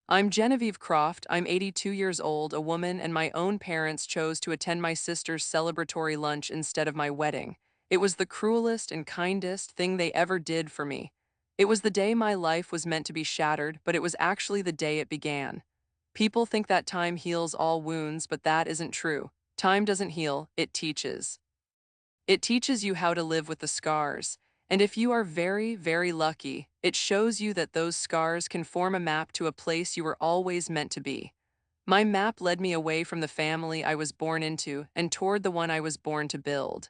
I'm Genevieve Croft. I'm 82 years old, a woman, and my own parents chose to attend my sister's celebratory lunch instead of my wedding. It was the cruelest and kindest thing they ever did for me. It was the day my life was meant to be shattered, but it was actually the day it began. People think that time heals all wounds, but that isn't true. Time doesn't heal, it teaches. It teaches you how to live with the scars. And if you are very, very lucky, it shows you that those scars can form a map to a place you were always meant to be. My map led me away from the family I was born into and toward the one I was born to build.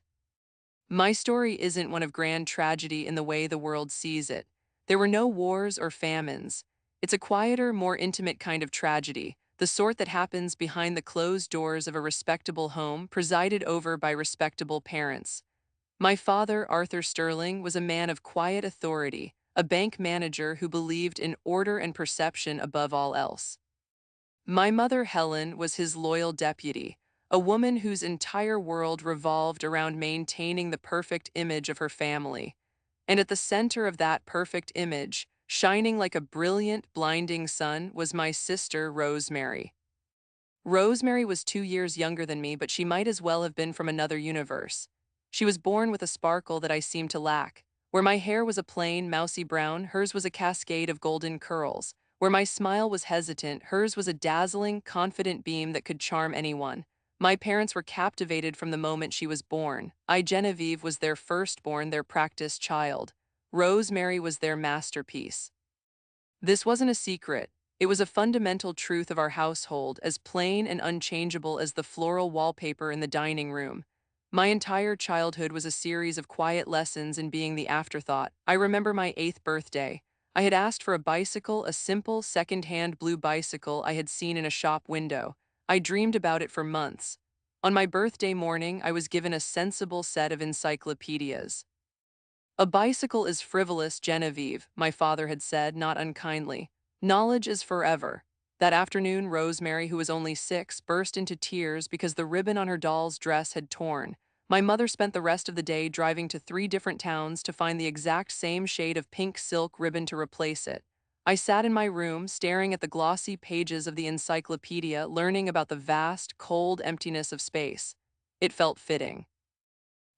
My story isn't one of grand tragedy in the way the world sees it. There were no wars or famines. It's a quieter, more intimate kind of tragedy, the sort that happens behind the closed doors of a respectable home presided over by respectable parents. My father, Arthur Sterling, was a man of quiet authority, a bank manager who believed in order and perception above all else. My mother, Helen, was his loyal deputy, a woman whose entire world revolved around maintaining the perfect image of her family. And at the center of that perfect image, shining like a brilliant, blinding sun, was my sister, Rosemary. Rosemary was 2 years younger than me, but she might as well have been from another universe. She was born with a sparkle that I seemed to lack. Where my hair was a plain, mousy brown, hers was a cascade of golden curls. Where my smile was hesitant, hers was a dazzling, confident beam that could charm anyone. My parents were captivated from the moment she was born. Genevieve, was their firstborn, their practiced child. Rosemary was their masterpiece. This wasn't a secret. It was a fundamental truth of our household, as plain and unchangeable as the floral wallpaper in the dining room. My entire childhood was a series of quiet lessons in being the afterthought. I remember my 8th birthday. I had asked for a bicycle, a simple, second-hand blue bicycle I had seen in a shop window. I dreamed about it for months. On my birthday morning, I was given a sensible set of encyclopedias. A bicycle is frivolous, Genevieve, my father had said, not unkindly. Knowledge is forever. That afternoon, Rosemary, who was only 6, burst into tears because the ribbon on her doll's dress had torn. My mother spent the rest of the day driving to 3 different towns to find the exact same shade of pink silk ribbon to replace it. I sat in my room, staring at the glossy pages of the encyclopedia, learning about the vast, cold emptiness of space. It felt fitting.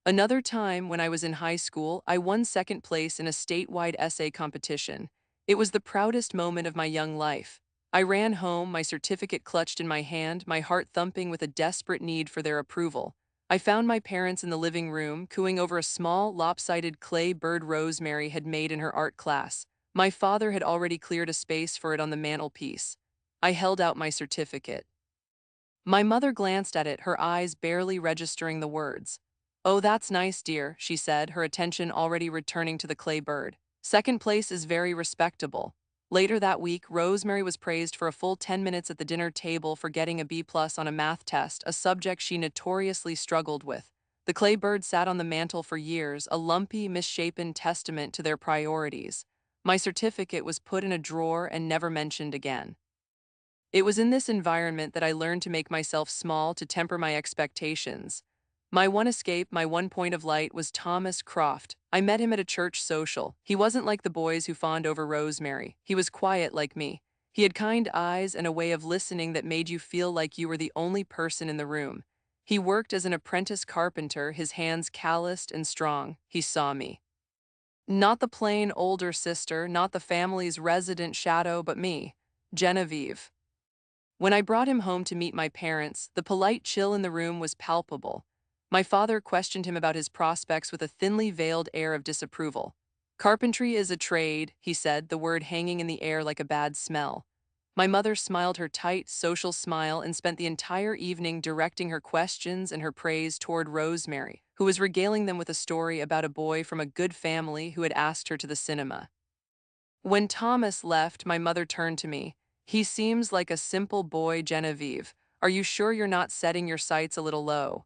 Another time, when I was in high school, I won second place in a statewide essay competition. It was the proudest moment of my young life. I ran home, my certificate clutched in my hand, my heart thumping with a desperate need for their approval. I found my parents in the living room, cooing over a small, lopsided clay bird Rosemary had made in her art class. My father had already cleared a space for it on the mantelpiece. I held out my certificate. My mother glanced at it, her eyes barely registering the words. "Oh, that's nice, dear," she said, her attention already returning to the clay bird. "Second place is very respectable." Later that week, Rosemary was praised for a full 10 minutes at the dinner table for getting a B+ on a math test, a subject she notoriously struggled with. The clay bird sat on the mantel for years, a lumpy, misshapen testament to their priorities. My certificate was put in a drawer and never mentioned again. It was in this environment that I learned to make myself small to temper my expectations. My one escape, my one point of light, was Thomas Croft. I met him at a church social. He wasn't like the boys who fawned over Rosemary. He was quiet like me. He had kind eyes and a way of listening that made you feel like you were the only person in the room. He worked as an apprentice carpenter, his hands calloused and strong. He saw me. Not the plain older sister, not the family's resident shadow, but me, Genevieve. When I brought him home to meet my parents, the polite chill in the room was palpable. My father questioned him about his prospects with a thinly veiled air of disapproval. "Carpentry is a trade," he said, the word hanging in the air like a bad smell. My mother smiled her tight, social smile and spent the entire evening directing her questions and her praise toward Rosemary, who was regaling them with a story about a boy from a good family who had asked her to the cinema. When Thomas left, my mother turned to me. "He seems like a simple boy, Genevieve. Are you sure you're not setting your sights a little low?"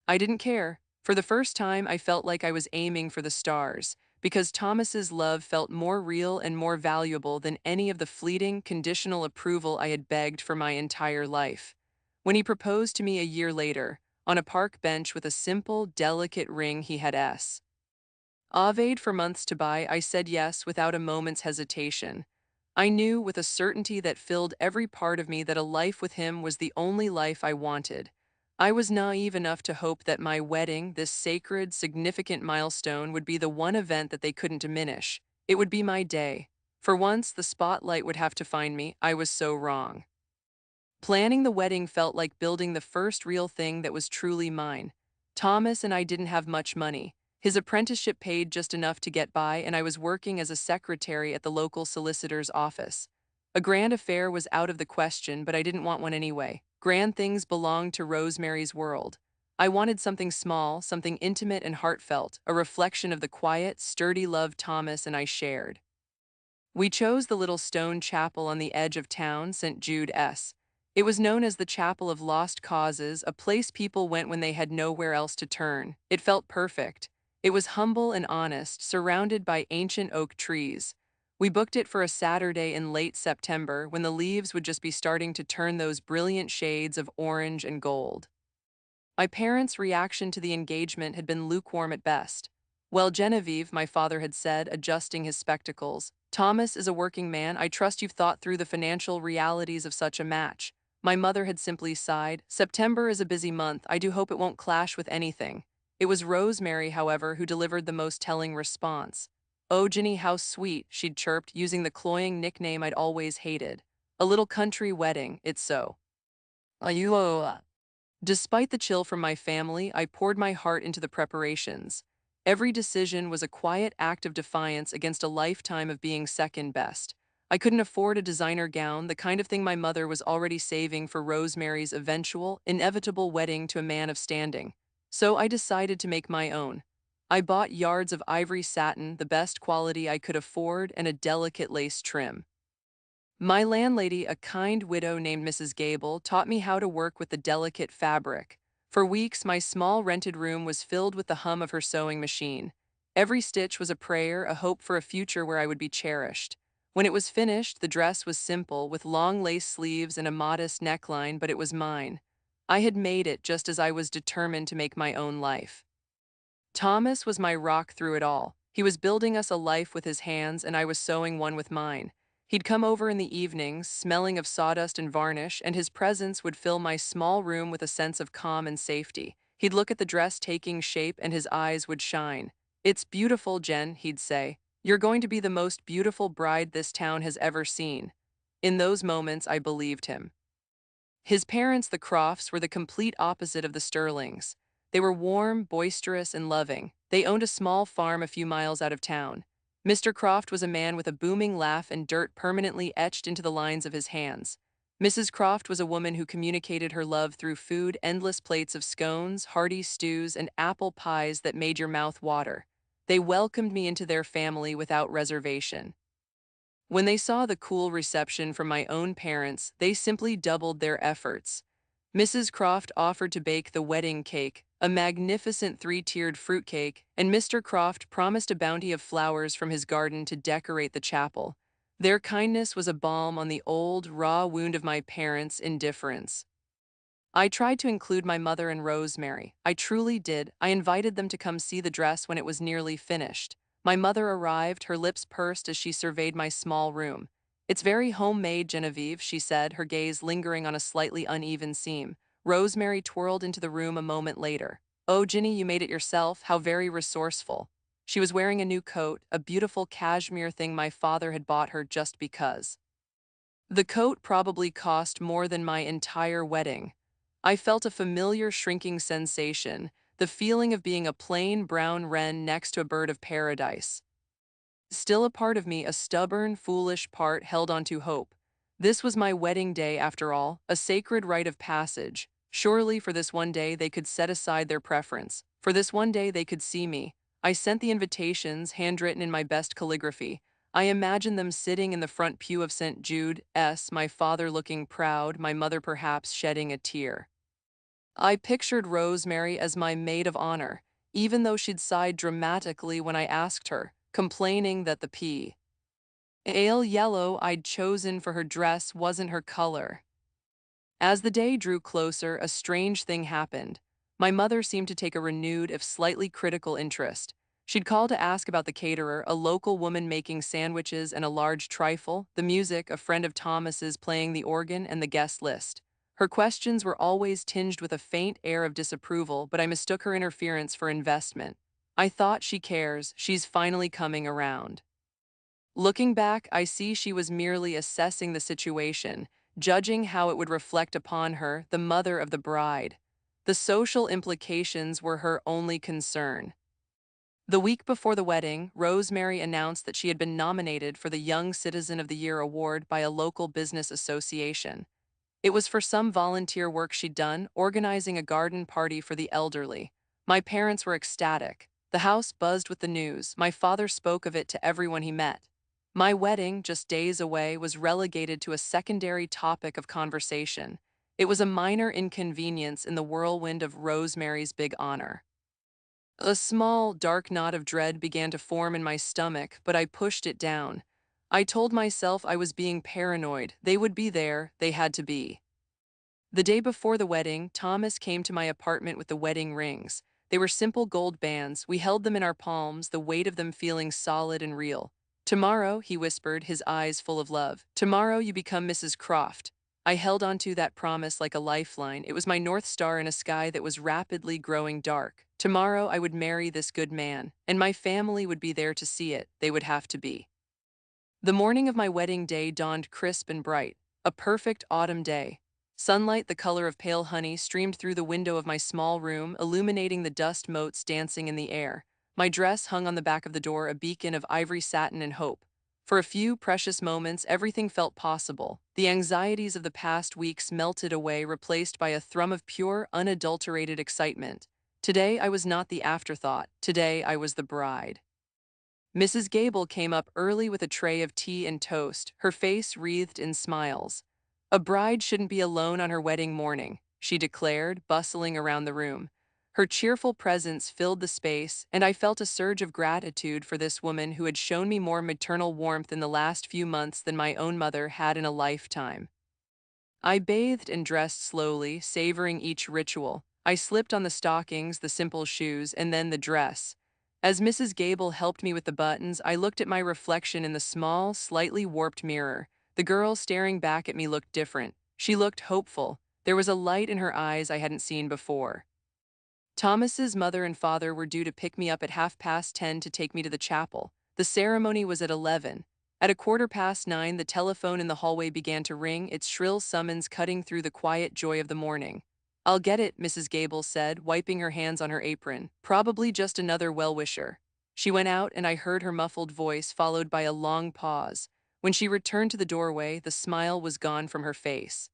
I didn't care. For the first time, I felt like I was aiming for the stars, because Thomas's love felt more real and more valuable than any of the fleeting, conditional approval I had begged for my entire life. When he proposed to me a year later, on a park bench with a simple, delicate ring he had Aved for months to buy, I said yes without a moment's hesitation. I knew with a certainty that filled every part of me that a life with him was the only life I wanted. I was naive enough to hope that my wedding, this sacred, significant milestone, would be the one event that they couldn't diminish. It would be my day. For once, the spotlight would have to find me. I was so wrong. Planning the wedding felt like building the first real thing that was truly mine. Thomas and I didn't have much money. His apprenticeship paid just enough to get by, and I was working as a secretary at the local solicitor's office. A grand affair was out of the question, but I didn't want one anyway. Grand things belonged to Rosemary's world. I wanted something small, something intimate and heartfelt, a reflection of the quiet, sturdy love Thomas and I shared. We chose the little stone chapel on the edge of town, St. Jude S. It was known as the Chapel of Lost Causes, a place people went when they had nowhere else to turn. It felt perfect. It was humble and honest, surrounded by ancient oak trees. We booked it for a Saturday in late September when the leaves would just be starting to turn those brilliant shades of orange and gold. My parents' reaction to the engagement had been lukewarm at best. "Well, Genevieve," my father had said, adjusting his spectacles, "Thomas is a working man. I trust you've thought through the financial realities of such a match." My mother had simply sighed, "September is a busy month. I do hope it won't clash with anything." It was Rosemary, however, who delivered the most telling response. "Oh, Ginny, how sweet," she'd chirped, using the cloying nickname I'd always hated. "A little country wedding, it's so." Ayuoa. Despite the chill from my family, I poured my heart into the preparations. Every decision was a quiet act of defiance against a lifetime of being second best. I couldn't afford a designer gown, the kind of thing my mother was already saving for Rosemary's eventual, inevitable wedding to a man of standing. So I decided to make my own. I bought yards of ivory satin, the best quality I could afford, and a delicate lace trim. My landlady, a kind widow named Mrs. Gable, taught me how to work with the delicate fabric. For weeks, my small rented room was filled with the hum of her sewing machine. Every stitch was a prayer, a hope for a future where I would be cherished. When it was finished, the dress was simple, with long lace sleeves and a modest neckline, but it was mine. I had made it just as I was determined to make my own life. Thomas was my rock through it all. He was building us a life with his hands, and I was sewing one with mine. He'd come over in the evenings, smelling of sawdust and varnish, and his presence would fill my small room with a sense of calm and safety. He'd look at the dress taking shape, and his eyes would shine. "It's beautiful, Jen," he'd say. "You're going to be the most beautiful bride this town has ever seen." In those moments, I believed him. His parents, the Crofts, were the complete opposite of the Sterlings. They were warm, boisterous, and loving. They owned a small farm a few miles out of town. Mr. Croft was a man with a booming laugh and dirt permanently etched into the lines of his hands. Mrs. Croft was a woman who communicated her love through food, endless plates of scones, hearty stews, and apple pies that made your mouth water. They welcomed me into their family without reservation. When they saw the cool reception from my own parents, they simply doubled their efforts. Mrs. Croft offered to bake the wedding cake, a magnificent three-tiered fruitcake, and Mr. Croft promised a bounty of flowers from his garden to decorate the chapel. Their kindness was a balm on the old, raw wound of my parents' indifference. I tried to include my mother and Rosemary. I truly did. I invited them to come see the dress when it was nearly finished. My mother arrived, her lips pursed as she surveyed my small room. "It's very homemade, Genevieve," she said, her gaze lingering on a slightly uneven seam. Rosemary twirled into the room a moment later. "Oh, Ginny, you made it yourself. How very resourceful." She was wearing a new coat, a beautiful cashmere thing my father had bought her just because. The coat probably cost more than my entire wedding. I felt a familiar shrinking sensation, the feeling of being a plain brown wren next to a bird of paradise. Still a part of me, a stubborn, foolish part, held on to hope. This was my wedding day, after all, a sacred rite of passage. Surely for this one day they could set aside their preference. For this one day they could see me. I sent the invitations, handwritten in my best calligraphy. I imagined them sitting in the front pew of St. Jude S., my father looking proud, my mother perhaps shedding a tear. I pictured Rosemary as my maid of honor, even though she'd sighed dramatically when I asked her, complaining that the pale yellow I'd chosen for her dress wasn't her color. As the day drew closer, a strange thing happened. My mother seemed to take a renewed, if slightly critical interest. She'd call to ask about the caterer, a local woman making sandwiches and a large trifle, the music, a friend of Thomas's playing the organ, and the guest list. Her questions were always tinged with a faint air of disapproval, but I mistook her interference for investment. I thought she cares, she's finally coming around. Looking back, I see she was merely assessing the situation, judging how it would reflect upon her, the mother of the bride. The social implications were her only concern. The week before the wedding, Rosemary announced that she had been nominated for the Young Citizen of the Year award by a local business association. It was for some volunteer work she'd done, organizing a garden party for the elderly. My parents were ecstatic. The house buzzed with the news. My father spoke of it to everyone he met. My wedding, just days away, was relegated to a secondary topic of conversation. It was a minor inconvenience in the whirlwind of Rosemary's big honor. A small, dark knot of dread began to form in my stomach, but I pushed it down. I told myself I was being paranoid. They would be there, they had to be. The day before the wedding, Thomas came to my apartment with the wedding rings. They were simple gold bands. We held them in our palms, the weight of them feeling solid and real. "Tomorrow," he whispered, his eyes full of love. "Tomorrow you become Mrs. Croft." I held onto that promise like a lifeline. It was my North Star in a sky that was rapidly growing dark. Tomorrow I would marry this good man, and my family would be there to see it. They would have to be. The morning of my wedding day dawned crisp and bright, a perfect autumn day. Sunlight the color of pale honey streamed through the window of my small room, illuminating the dust motes dancing in the air. My dress hung on the back of the door, a beacon of ivory satin and hope. For a few precious moments, everything felt possible. The anxieties of the past weeks melted away, replaced by a thrum of pure, unadulterated excitement. Today I was not the afterthought. Today I was the bride. Mrs. Gable came up early with a tray of tea and toast, her face wreathed in smiles. "A bride shouldn't be alone on her wedding morning," she declared, bustling around the room. Her cheerful presence filled the space, and I felt a surge of gratitude for this woman who had shown me more maternal warmth in the last few months than my own mother had in a lifetime. I bathed and dressed slowly, savoring each ritual. I slipped on the stockings, the simple shoes, and then the dress. As Mrs. Gable helped me with the buttons, I looked at my reflection in the small, slightly warped mirror. The girl staring back at me looked different. She looked hopeful. There was a light in her eyes I hadn't seen before. Thomas's mother and father were due to pick me up at 10:30 to take me to the chapel. The ceremony was at 11. At 9:15, the telephone in the hallway began to ring, its shrill summons cutting through the quiet joy of the morning. "I'll get it," Mrs. Gable said, wiping her hands on her apron. "Probably just another well-wisher." She went out, and I heard her muffled voice, followed by a long pause. When she returned to the doorway, the smile was gone from her face.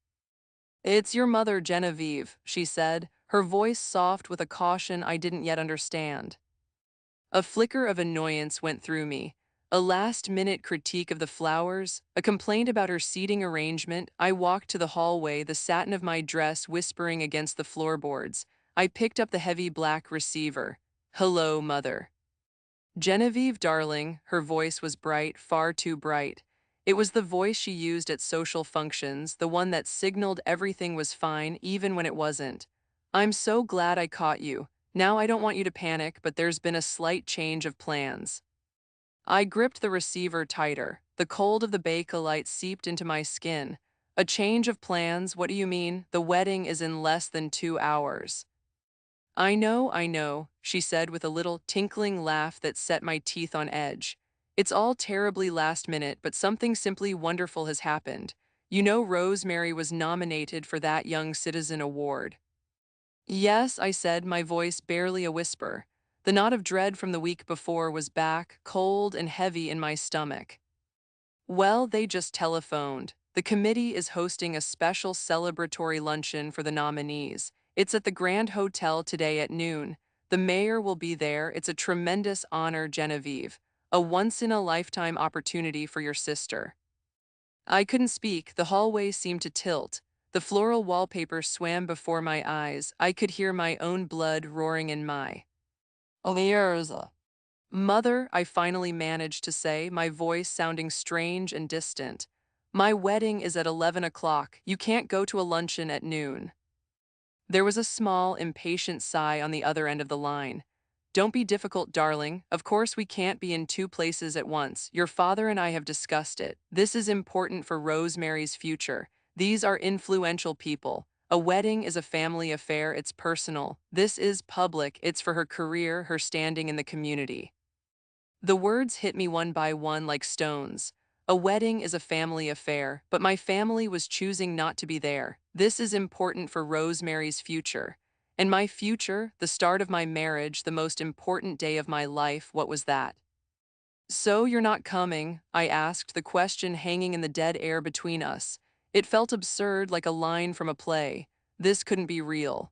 "It's your mother, Genevieve," she said, her voice soft with a caution I didn't yet understand. A flicker of annoyance went through me. A last-minute critique of the flowers, a complaint about her seating arrangement. I walked to the hallway, the satin of my dress whispering against the floorboards. I picked up the heavy black receiver. "Hello, Mother." "Genevieve, darling," her voice was bright, far too bright. It was the voice she used at social functions, the one that signaled everything was fine even when it wasn't. "I'm so glad I caught you. Now I don't want you to panic, but there's been a slight change of plans." I gripped the receiver tighter. The cold of the bakelite seeped into my skin. "A change of plans? What do you mean? The wedding is in less than 2 hours." I know," she said with a little tinkling laugh that set my teeth on edge. "It's all terribly last minute, but something simply wonderful has happened. You know Rosemary was nominated for that Young Citizen Award." "Yes," I said, my voice barely a whisper. The knot of dread from the week before was back, cold and heavy in my stomach. "Well, they just telephoned. The committee is hosting a special celebratory luncheon for the nominees. It's at the Grand Hotel today at noon. The mayor will be there. It's a tremendous honor, Genevieve. A once-in-a-lifetime opportunity for your sister." I couldn't speak. The hallway seemed to tilt. The floral wallpaper swam before my eyes. I could hear my own blood roaring in my ears. "Mother," I finally managed to say, my voice sounding strange and distant. "My wedding is at 11 o'clock. You can't go to a luncheon at noon." There was a small, impatient sigh on the other end of the line. Don't be difficult, darling. Of course, we can't be in two places at once. Your father and I have discussed it. This is important for Rosemary's future. These are influential people. A wedding is a family affair, it's personal. This is public, it's for her career, her standing in the community. The words hit me one by one like stones. A wedding is a family affair, but my family was choosing not to be there. This is important for Rosemary's future. And my future, the start of my marriage, the most important day of my life, what was that? So you're not coming? I asked, the question hanging in the dead air between us. It felt absurd, like a line from a play. This couldn't be real.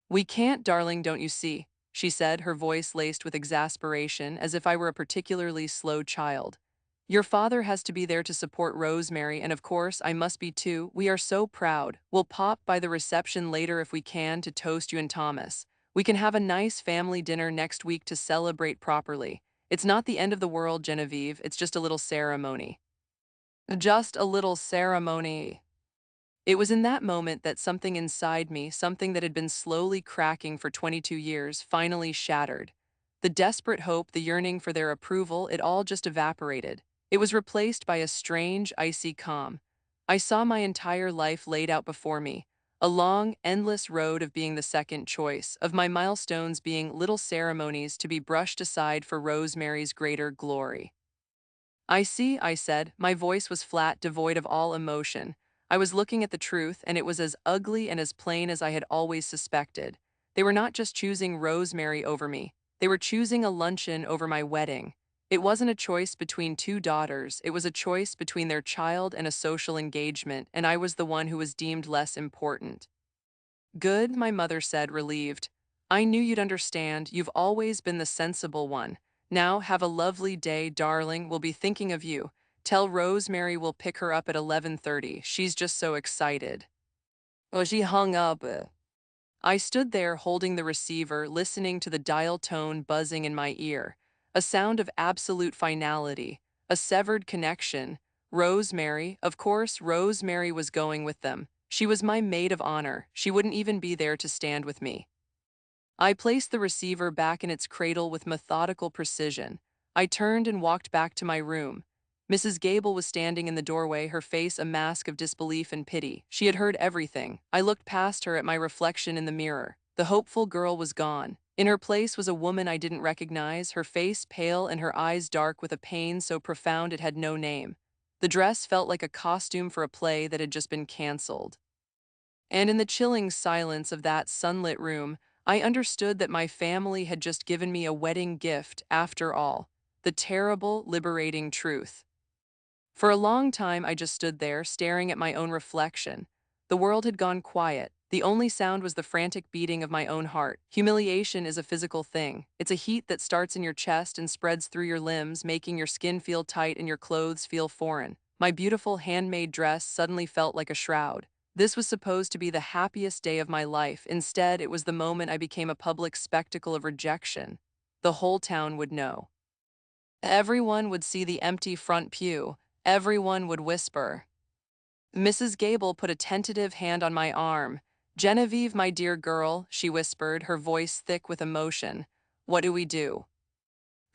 We can't, darling, don't you see? She said, her voice laced with exasperation, as if I were a particularly slow child. Your father has to be there to support Rosemary, and of course, I must be too. We are so proud. We'll pop by the reception later if we can to toast you and Thomas. We can have a nice family dinner next week to celebrate properly. It's not the end of the world, Genevieve. It's just a little ceremony. Just a little ceremony. It was in that moment that something inside me, something that had been slowly cracking for 22 years, finally shattered. The desperate hope, the yearning for their approval, it all just evaporated. It was replaced by a strange, icy calm. I saw my entire life laid out before me, a long, endless road of being the second choice, of my milestones being little ceremonies to be brushed aside for Rosemary's greater glory. I see, I said. My voice was flat, devoid of all emotion. I was looking at the truth, and it was as ugly and as plain as I had always suspected. They were not just choosing Rosemary over me. They were choosing a luncheon over my wedding. It wasn't a choice between two daughters. It was a choice between their child and a social engagement, and I was the one who was deemed less important. Good, my mother said, relieved. I knew you'd understand. You've always been the sensible one. Now, have a lovely day, darling. We'll be thinking of you. Tell Rosemary we'll pick her up at 11:30. She's just so excited. Oh, she hung up. I stood there holding the receiver, listening to the dial tone buzzing in my ear. A sound of absolute finality, a severed connection. Rosemary, of course, Rosemary was going with them. She was my maid of honor. She wouldn't even be there to stand with me. I placed the receiver back in its cradle with methodical precision. I turned and walked back to my room. Mrs. Gable was standing in the doorway, her face a mask of disbelief and pity. She had heard everything. I looked past her at my reflection in the mirror. The hopeful girl was gone. In her place was a woman I didn't recognize, her face pale and her eyes dark with a pain so profound it had no name. The dress felt like a costume for a play that had just been canceled. And in the chilling silence of that sunlit room, I understood that my family had just given me a wedding gift after all, the terrible, liberating truth. For a long time, I just stood there, staring at my own reflection. The world had gone quiet. The only sound was the frantic beating of my own heart. Humiliation is a physical thing. It's a heat that starts in your chest and spreads through your limbs, making your skin feel tight and your clothes feel foreign. My beautiful handmade dress suddenly felt like a shroud. This was supposed to be the happiest day of my life. Instead, it was the moment I became a public spectacle of rejection. The whole town would know. Everyone would see the empty front pew. Everyone would whisper. Mrs. Gable put a tentative hand on my arm. Genevieve, my dear girl, she whispered, her voice thick with emotion. What do we do?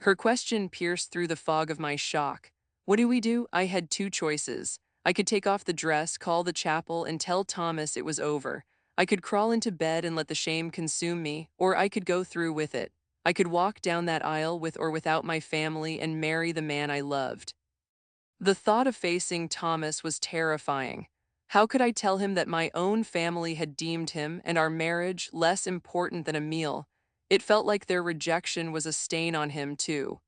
Her question pierced through the fog of my shock. What do we do? I had two choices. I could take off the dress, call the chapel, and tell Thomas it was over. I could crawl into bed and let the shame consume me, or I could go through with it. I could walk down that aisle with or without my family and marry the man I loved. The thought of facing Thomas was terrifying. How could I tell him that my own family had deemed him and our marriage less important than a meal? It felt like their rejection was a stain on him, too.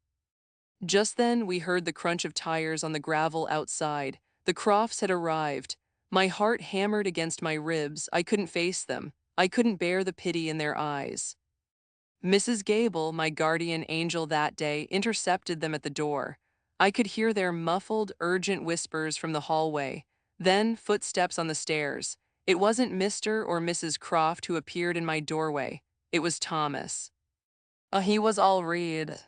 Just then, we heard the crunch of tires on the gravel outside. The Crofts had arrived. My heart hammered against my ribs. I couldn't face them. I couldn't bear the pity in their eyes. Mrs. Gable, my guardian angel that day, intercepted them at the door. I could hear their muffled, urgent whispers from the hallway. Then footsteps on the stairs. It wasn't Mr. or Mrs. Croft who appeared in my doorway. It was Thomas. He was all red.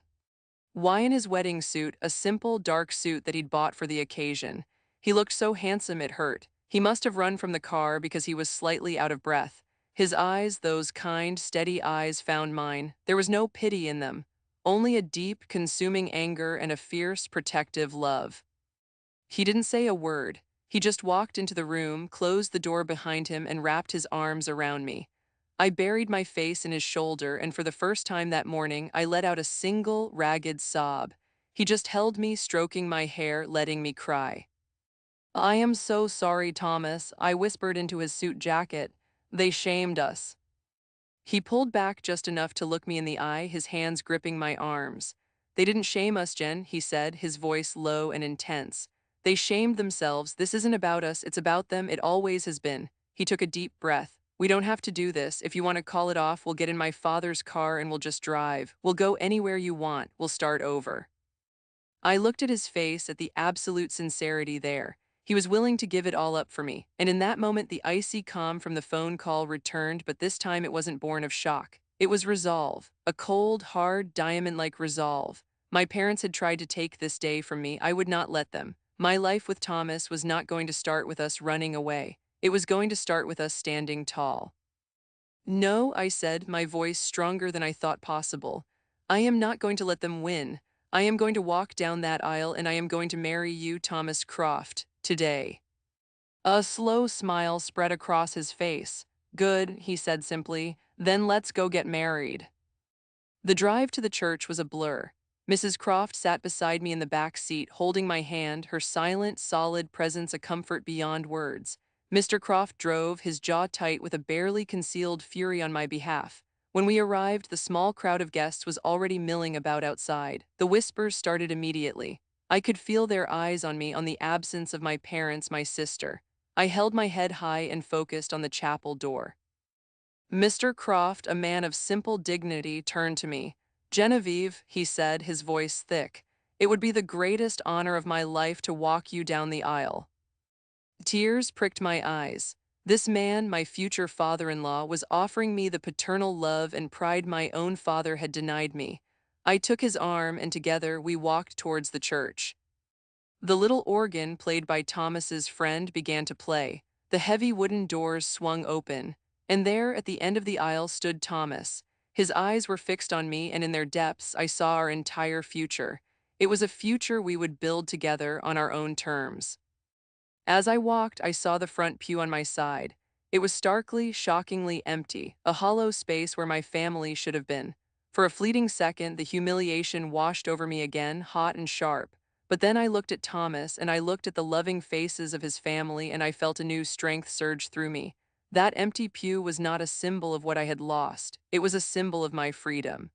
Why in his wedding suit, a simple, dark suit that he'd bought for the occasion? He looked so handsome it hurt. He must have run from the car because he was slightly out of breath. His eyes, those kind, steady eyes, found mine. There was no pity in them, only a deep, consuming anger and a fierce, protective love. He didn't say a word. He just walked into the room, closed the door behind him, and wrapped his arms around me. I buried my face in his shoulder, and for the first time that morning, I let out a single, ragged sob. He just held me, stroking my hair, letting me cry. "I am so sorry, Thomas," I whispered into his suit jacket. "They shamed us." He pulled back just enough to look me in the eye, his hands gripping my arms. "They didn't shame us, Jen," he said, his voice low and intense. "They shamed themselves. This isn't about us, it's about them. It always has been." He took a deep breath. "We don't have to do this. If you want to call it off, we'll get in my father's car and we'll just drive. We'll go anywhere you want. We'll start over." I looked at his face, at the absolute sincerity there. He was willing to give it all up for me, and in that moment the icy calm from the phone call returned, but this time it wasn't born of shock. It was resolve, a cold, hard, diamond-like resolve. My parents had tried to take this day from me. I would not let them. My life with Thomas was not going to start with us running away. It was going to start with us standing tall. "No," I said, my voice stronger than I thought possible. "I am not going to let them win. I am going to walk down that aisle and I am going to marry you, Thomas Croft, today." A slow smile spread across his face. "Good," he said simply. "Then let's go get married." The drive to the church was a blur. Mrs. Croft sat beside me in the back seat, holding my hand, her silent, solid presence a comfort beyond words. Mr. Croft drove, his jaw tight with a barely concealed fury on my behalf. When we arrived, the small crowd of guests was already milling about outside. The whispers started immediately. I could feel their eyes on me, on the absence of my parents, my sister. I held my head high and focused on the chapel door. Mr. Croft, a man of simple dignity, turned to me. "Genevieve," he said, his voice thick, "it would be the greatest honor of my life to walk you down the aisle." Tears pricked my eyes. This man, my future father-in-law, was offering me the paternal love and pride my own father had denied me. I took his arm, and together we walked towards the church. The little organ, played by Thomas's friend, began to play. The heavy wooden doors swung open, and there, at the end of the aisle, stood Thomas. His eyes were fixed on me, and in their depths I saw our entire future. It was a future we would build together on our own terms. As I walked, I saw the front pew on my side. It was starkly, shockingly empty, a hollow space where my family should have been. For a fleeting second, the humiliation washed over me again, hot and sharp. But then I looked at Thomas, and I looked at the loving faces of his family, and I felt a new strength surge through me. That empty pew was not a symbol of what I had lost. It was a symbol of my freedom.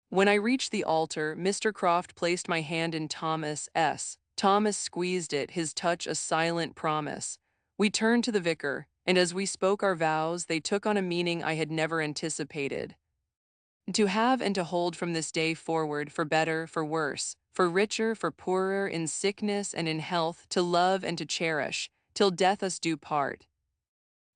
When I reached the altar, Mr. Croft placed my hand in Thomas's. Thomas squeezed it, his touch a silent promise. We turned to the vicar, and as we spoke our vows, they took on a meaning I had never anticipated. To have and to hold from this day forward, for better, for worse, for richer, for poorer, in sickness and in health, to love and to cherish, till death us do part.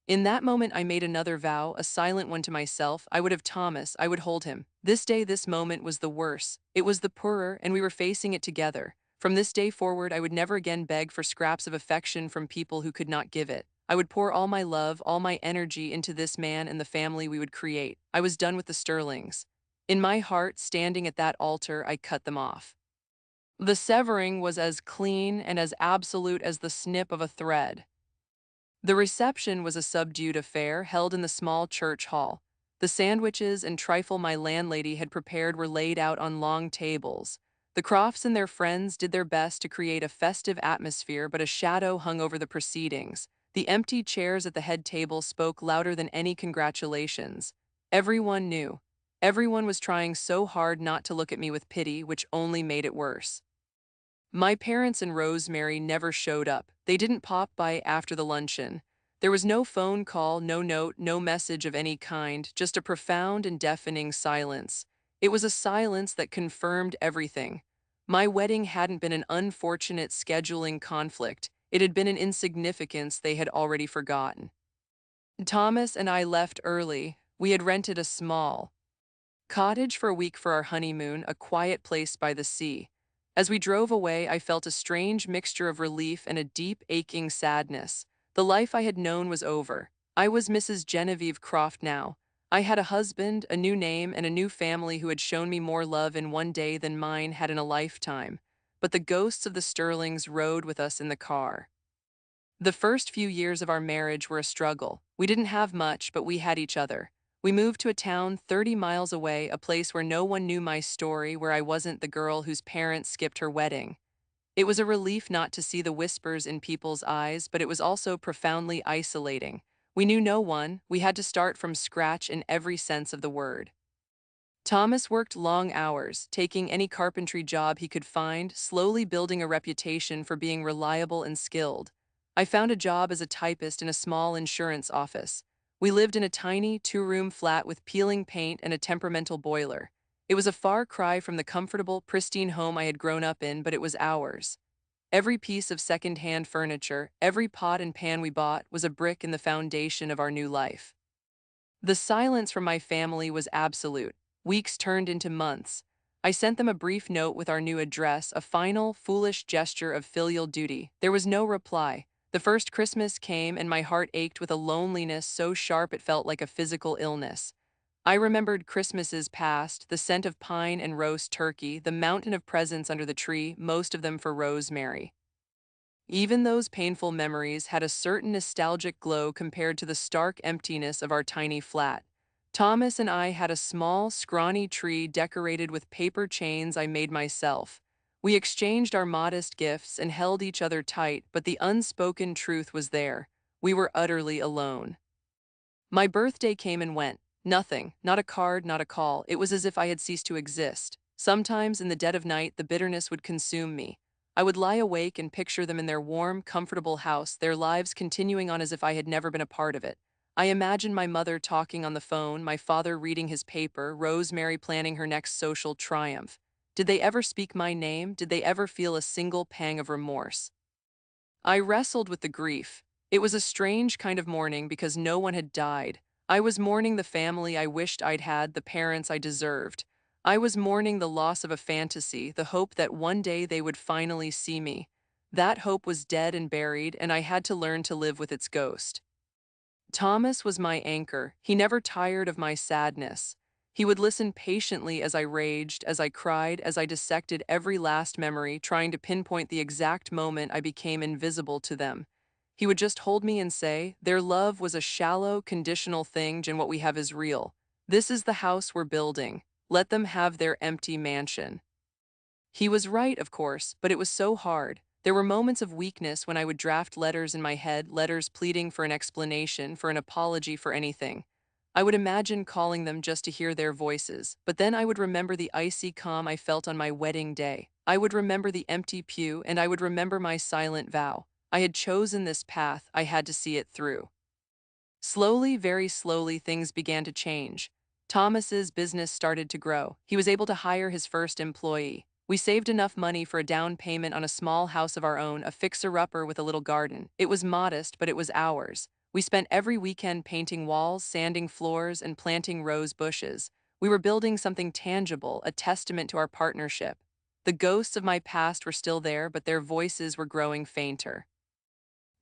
In that moment I made another vow, a silent one to myself. I would have Thomas, I would hold him. This day, this moment was the worse. It was the poorer, and we were facing it together. From this day forward, I would never again beg for scraps of affection from people who could not give it. I would pour all my love, all my energy into this man and the family we would create. I was done with the Sterlings. In my heart, standing at that altar, I cut them off. The severing was as clean and as absolute as the snip of a thread. The reception was a subdued affair held in the small church hall. The sandwiches and trifle my landlady had prepared were laid out on long tables. The Crofts and their friends did their best to create a festive atmosphere, but a shadow hung over the proceedings. The empty chairs at the head table spoke louder than any congratulations. Everyone knew. Everyone was trying so hard not to look at me with pity, which only made it worse. My parents and Rosemary never showed up. They didn't pop by after the luncheon. There was no phone call, no note, no message of any kind, just a profound and deafening silence. It was a silence that confirmed everything. My wedding hadn't been an unfortunate scheduling conflict. It had been an insignificance they had already forgotten. Thomas and I left early. We had rented a small cottage for a week for our honeymoon, a quiet place by the sea. As we drove away, I felt a strange mixture of relief and a deep, aching sadness. The life I had known was over. I was Mrs. Genevieve Croft now. I had a husband, a new name, and a new family who had shown me more love in one day than mine had in a lifetime. But the ghosts of the Sterlings rode with us in the car. The first few years of our marriage were a struggle. We didn't have much, but we had each other. We moved to a town 30 miles away, a place where no one knew my story, where I wasn't the girl whose parents skipped her wedding. It was a relief not to see the whispers in people's eyes, but it was also profoundly isolating. We knew no one, we had to start from scratch in every sense of the word. Thomas worked long hours, taking any carpentry job he could find, slowly building a reputation for being reliable and skilled. I found a job as a typist in a small insurance office. We lived in a tiny two-room flat with peeling paint and a temperamental boiler. It was a far cry from the comfortable, pristine home I had grown up in, but it was ours. Every piece of second-hand furniture, every pot and pan we bought was a brick in the foundation of our new life. The silence from my family was absolute. Weeks turned into months. I sent them a brief note with our new address, a final, foolish gesture of filial duty. There was no reply. The first Christmas came and my heart ached with a loneliness so sharp it felt like a physical illness. I remembered Christmases past, the scent of pine and roast turkey, the mountain of presents under the tree, most of them for Rosemary. Even those painful memories had a certain nostalgic glow compared to the stark emptiness of our tiny flat. Thomas and I had a small, scrawny tree decorated with paper chains I made myself. We exchanged our modest gifts and held each other tight, but the unspoken truth was there. We were utterly alone. My birthday came and went. Nothing, not a card, not a call. It was as if I had ceased to exist. Sometimes in the dead of night, the bitterness would consume me. I would lie awake and picture them in their warm, comfortable house, their lives continuing on as if I had never been a part of it. I imagined my mother talking on the phone, my father reading his paper, Rosemary planning her next social triumph. Did they ever speak my name? Did they ever feel a single pang of remorse? I wrestled with the grief. It was a strange kind of mourning because no one had died. I was mourning the family I wished I'd had, the parents I deserved. I was mourning the loss of a fantasy, the hope that one day they would finally see me. That hope was dead and buried, and I had to learn to live with its ghost. Thomas was my anchor. He never tired of my sadness. He would listen patiently as I raged, as I cried, as I dissected every last memory, trying to pinpoint the exact moment I became invisible to them. He would just hold me and say, "Their love was a shallow, conditional thing, and what we have is real. This is the house we're building. Let them have their empty mansion." He was right, of course, but it was so hard. There were moments of weakness when I would draft letters in my head, letters pleading for an explanation, for an apology for anything. I would imagine calling them just to hear their voices, but then I would remember the icy calm I felt on my wedding day. I would remember the empty pew, and I would remember my silent vow. I had chosen this path, I had to see it through. Slowly, very slowly, things began to change. Thomas's business started to grow. He was able to hire his first employee. We saved enough money for a down payment on a small house of our own, a fixer-upper with a little garden. It was modest, but it was ours. We spent every weekend painting walls, sanding floors, and planting rose bushes. We were building something tangible, a testament to our partnership. The ghosts of my past were still there, but their voices were growing fainter.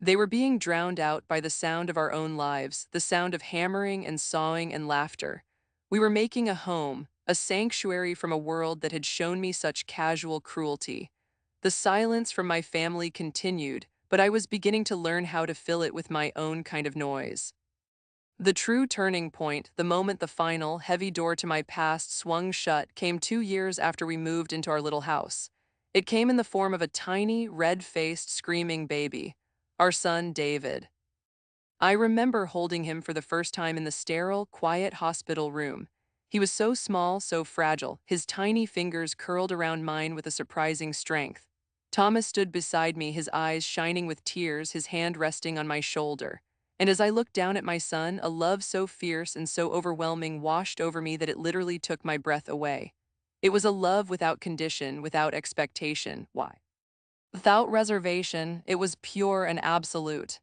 They were being drowned out by the sound of our own lives, the sound of hammering and sawing and laughter. We were making a home, a sanctuary from a world that had shown me such casual cruelty. The silence from my family continued, but I was beginning to learn how to fill it with my own kind of noise. The true turning point, the moment the final, heavy door to my past swung shut, came 2 years after we moved into our little house. It came in the form of a tiny, red-faced, screaming baby, our son David. I remember holding him for the first time in the sterile, quiet hospital room. He was so small, so fragile, his tiny fingers curled around mine with a surprising strength. Thomas stood beside me, his eyes shining with tears, his hand resting on my shoulder. And as I looked down at my son, a love so fierce and so overwhelming washed over me that it literally took my breath away. It was a love without condition, without expectation. Why? Without reservation, it was pure and absolute.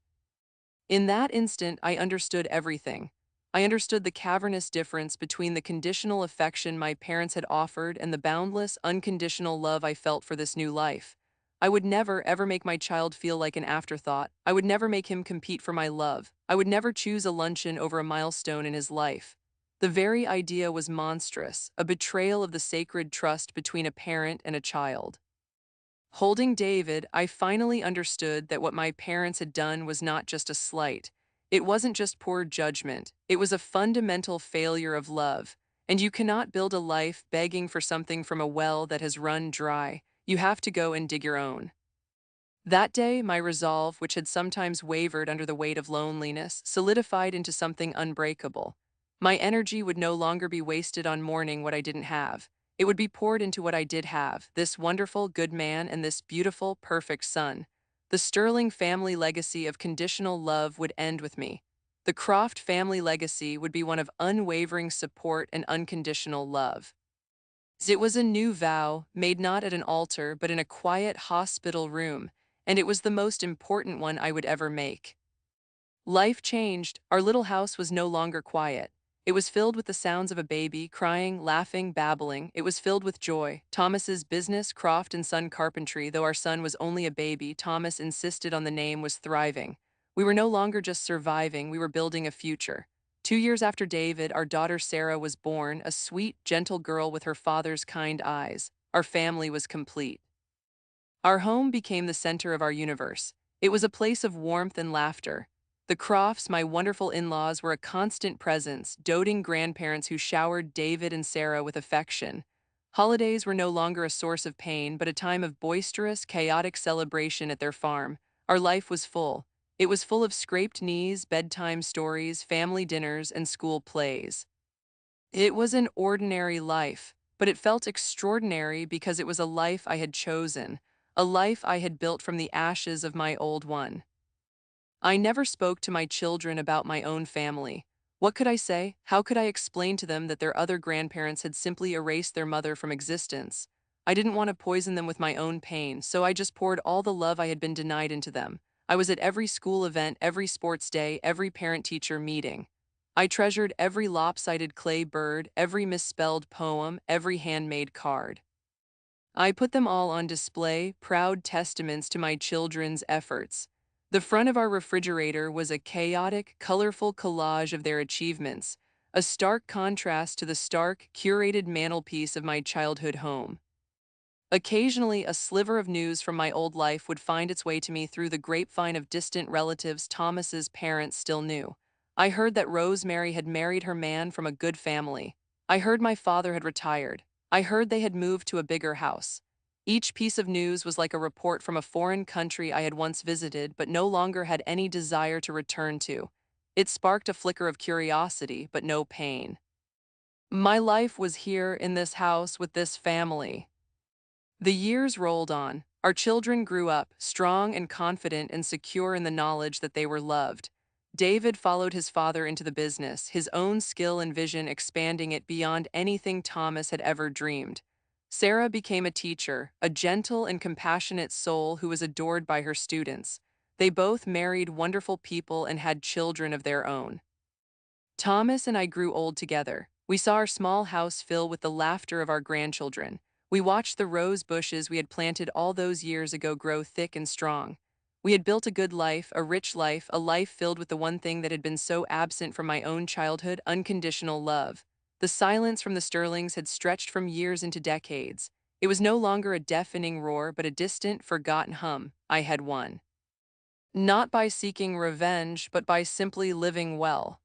In that instant, I understood everything. I understood the cavernous difference between the conditional affection my parents had offered and the boundless, unconditional love I felt for this new life. I would never, ever make my child feel like an afterthought. I would never make him compete for my love. I would never choose a luncheon over a milestone in his life. The very idea was monstrous, a betrayal of the sacred trust between a parent and a child. Holding David, I finally understood that what my parents had done was not just a slight. It wasn't just poor judgment, it was a fundamental failure of love. And you cannot build a life begging for something from a well that has run dry. You have to go and dig your own. That day, my resolve, which had sometimes wavered under the weight of loneliness, solidified into something unbreakable. My energy would no longer be wasted on mourning what I didn't have. It would be poured into what I did have, this wonderful, good man and this beautiful, perfect son. The Sterling family legacy of conditional love would end with me. The Croft family legacy would be one of unwavering support and unconditional love. It was a new vow, made not at an altar, but in a quiet hospital room, and it was the most important one I would ever make. Life changed. Our little house was no longer quiet. It was filled with the sounds of a baby, crying, laughing, babbling. It was filled with joy. Thomas's business, Croft and Son Carpentry, though our son was only a baby, Thomas insisted on the name, was thriving. We were no longer just surviving, we were building a future. 2 years after David, our daughter Sarah was born, a sweet, gentle girl with her father's kind eyes. Our family was complete. Our home became the center of our universe. It was a place of warmth and laughter. The Crofts, my wonderful in-laws, were a constant presence, doting grandparents who showered David and Sarah with affection. Holidays were no longer a source of pain, but a time of boisterous, chaotic celebration at their farm. Our life was full. It was full of scraped knees, bedtime stories, family dinners, and school plays. It was an ordinary life, but it felt extraordinary because it was a life I had chosen, a life I had built from the ashes of my old one. I never spoke to my children about my own family. What could I say? How could I explain to them that their other grandparents had simply erased their mother from existence? I didn't want to poison them with my own pain, so I just poured all the love I had been denied into them. I was at every school event, every sports day, every parent-teacher meeting. I treasured every lopsided clay bird, every misspelled poem, every handmade card. I put them all on display, proud testaments to my children's efforts. The front of our refrigerator was a chaotic, colorful collage of their achievements, a stark contrast to the stark, curated mantelpiece of my childhood home. Occasionally, a sliver of news from my old life would find its way to me through the grapevine of distant relatives Thomas's parents still knew. I heard that Rosemary had married her man from a good family. I heard my father had retired. I heard they had moved to a bigger house. Each piece of news was like a report from a foreign country I had once visited but no longer had any desire to return to. It sparked a flicker of curiosity, but no pain. My life was here in this house with this family. The years rolled on. Our children grew up, strong and confident and secure in the knowledge that they were loved. David followed his father into the business, his own skill and vision expanding it beyond anything Thomas had ever dreamed. Sarah became a teacher, a gentle and compassionate soul who was adored by her students. They both married wonderful people and had children of their own. Thomas and I grew old together. We saw our small house fill with the laughter of our grandchildren. We watched the rose bushes we had planted all those years ago grow thick and strong. We had built a good life, a rich life, a life filled with the one thing that had been so absent from my own childhood, unconditional love. The silence from the Sterlings had stretched from years into decades. It was no longer a deafening roar, but a distant, forgotten hum. I had won. Not by seeking revenge, but by simply living well.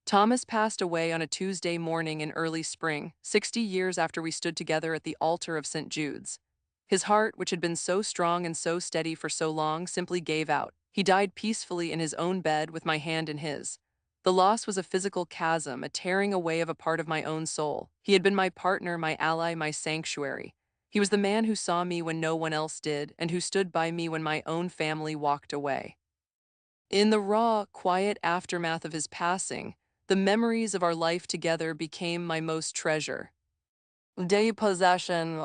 Thomas passed away on a Tuesday morning in early spring, 60 years after we stood together at the altar of St. Jude's. His heart, which had been so strong and so steady for so long, simply gave out. He died peacefully in his own bed with my hand in his. The loss was a physical chasm, a tearing away of a part of my own soul. He had been my partner, my ally, my sanctuary. He was the man who saw me when no one else did, and who stood by me when my own family walked away. In the raw, quiet aftermath of his passing, the memories of our life together became my most treasure. Day possession.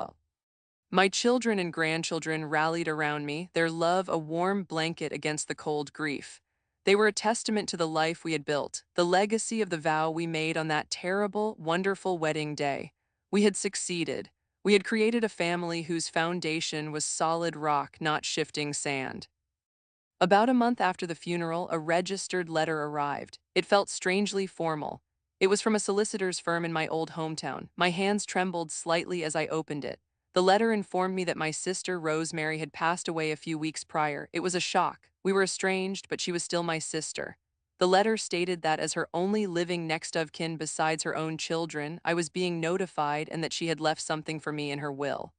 My children and grandchildren rallied around me, their love a warm blanket against the cold grief. They were a testament to the life we had built, the legacy of the vow we made on that terrible, wonderful wedding day. We had succeeded. We had created a family whose foundation was solid rock, not shifting sand. About a month after the funeral, a registered letter arrived. It felt strangely formal. It was from a solicitor's firm in my old hometown. My hands trembled slightly as I opened it. The letter informed me that my sister Rosemary had passed away a few weeks prior. It was a shock. We were estranged, but she was still my sister. The letter stated that as her only living next of kin besides her own children, I was being notified and that she had left something for me in her will.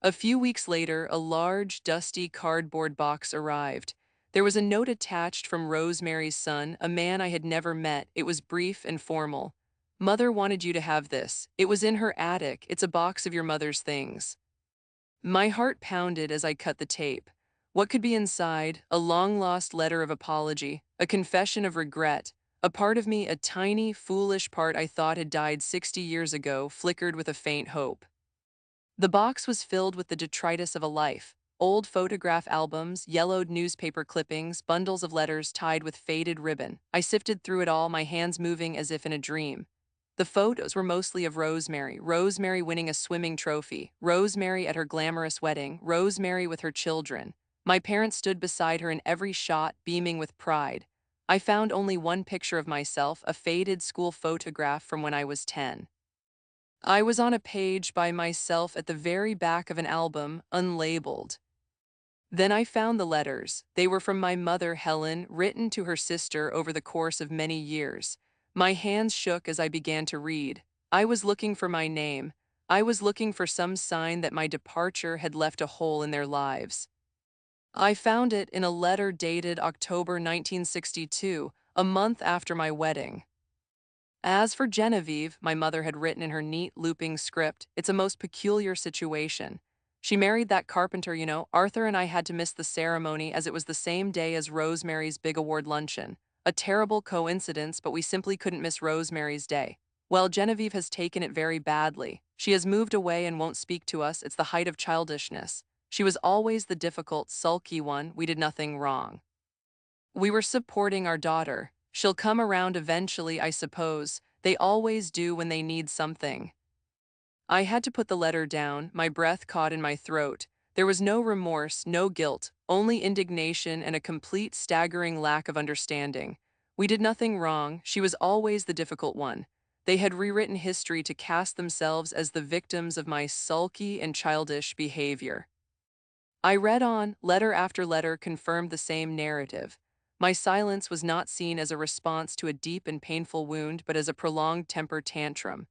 A few weeks later, a large, dusty cardboard box arrived. There was a note attached from Rosemary's son, a man I had never met. It was brief and formal. "Mother wanted you to have this. It was in her attic. It's a box of your mother's things." My heart pounded as I cut the tape. What could be inside? A long-lost letter of apology, a confession of regret. A part of me, a tiny, foolish part I thought had died 60 years ago, flickered with a faint hope. The box was filled with the detritus of a life: old photograph albums, yellowed newspaper clippings, bundles of letters tied with faded ribbon. I sifted through it all, my hands moving as if in a dream. The photos were mostly of Rosemary: Rosemary winning a swimming trophy, Rosemary at her glamorous wedding, Rosemary with her children. My parents stood beside her in every shot, beaming with pride. I found only one picture of myself, a faded school photograph from when I was 10. I was on a page by myself at the very back of an album, unlabeled. Then I found the letters. They were from my mother, Helen, written to her sister over the course of many years. My hands shook as I began to read. I was looking for my name. I was looking for some sign that my departure had left a hole in their lives. I found it in a letter dated October 1962, a month after my wedding. As for Genevieve, my mother had written in her neat, looping script, "It's a most peculiar situation. She married that carpenter, you know. Arthur and I had to miss the ceremony as it was the same day as Rosemary's big award luncheon. A terrible coincidence, but we simply couldn't miss Rosemary's day. Well, Genevieve has taken it very badly. She has moved away and won't speak to us. It's the height of childishness. She was always the difficult, sulky one. We did nothing wrong. We were supporting our daughter. She'll come around eventually, I suppose. They always do when they need something." I had to put the letter down, my breath caught in my throat. There was no remorse, no guilt, only indignation and a complete, staggering lack of understanding. We did nothing wrong. She was always the difficult one. They had rewritten history to cast themselves as the victims of my sulky and childish behavior. I read on. Letter after letter confirmed the same narrative. My silence was not seen as a response to a deep and painful wound, but as a prolonged temper tantrum.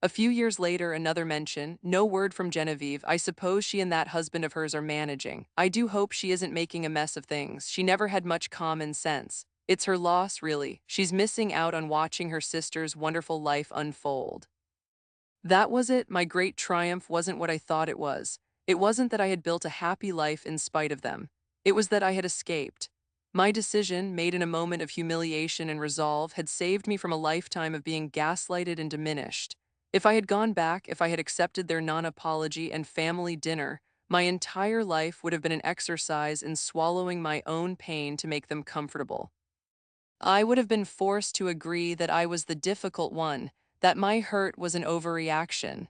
A few years later, another mention. "No word from Genevieve. I suppose she and that husband of hers are managing. I do hope she isn't making a mess of things. She never had much common sense. It's her loss, really. She's missing out on watching her sister's wonderful life unfold." That was it. My great triumph wasn't what I thought it was. It wasn't that I had built a happy life in spite of them. It was that I had escaped. My decision, made in a moment of humiliation and resolve, had saved me from a lifetime of being gaslighted and diminished. If I had gone back, if I had accepted their non-apology and family dinner, my entire life would have been an exercise in swallowing my own pain to make them comfortable. I would have been forced to agree that I was the difficult one, that my hurt was an overreaction.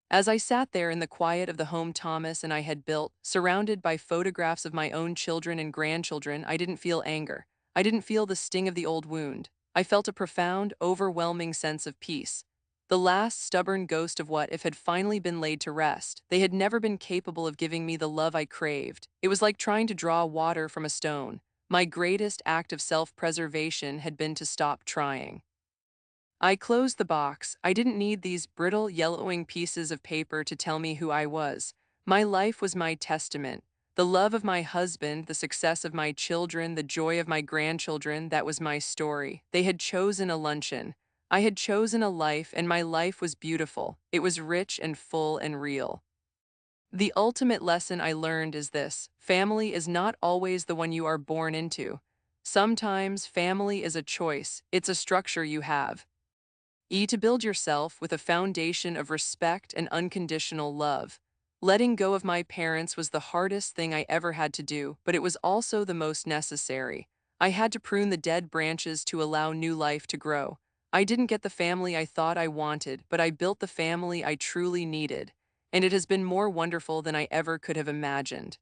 As I sat there in the quiet of the home Thomas and I had built, surrounded by photographs of my own children and grandchildren, I didn't feel anger. I didn't feel the sting of the old wound. I felt a profound, overwhelming sense of peace. The last stubborn ghost of what if had finally been laid to rest. They had never been capable of giving me the love I craved. It was like trying to draw water from a stone. My greatest act of self-preservation had been to stop trying. I closed the box. I didn't need these brittle, yellowing pieces of paper to tell me who I was. My life was my testament. The love of my husband, the success of my children, the joy of my grandchildren, that was my story. They had chosen a luncheon. I had chosen a life, and my life was beautiful. It was rich and full and real. The ultimate lesson I learned is this: family is not always the one you are born into. Sometimes family is a choice. It's a structure you have. To build yourself with a foundation of respect and unconditional love. Letting go of my parents was the hardest thing I ever had to do, but it was also the most necessary. I had to prune the dead branches to allow new life to grow. I didn't get the family I thought I wanted, but I built the family I truly needed, and it has been more wonderful than I ever could have imagined.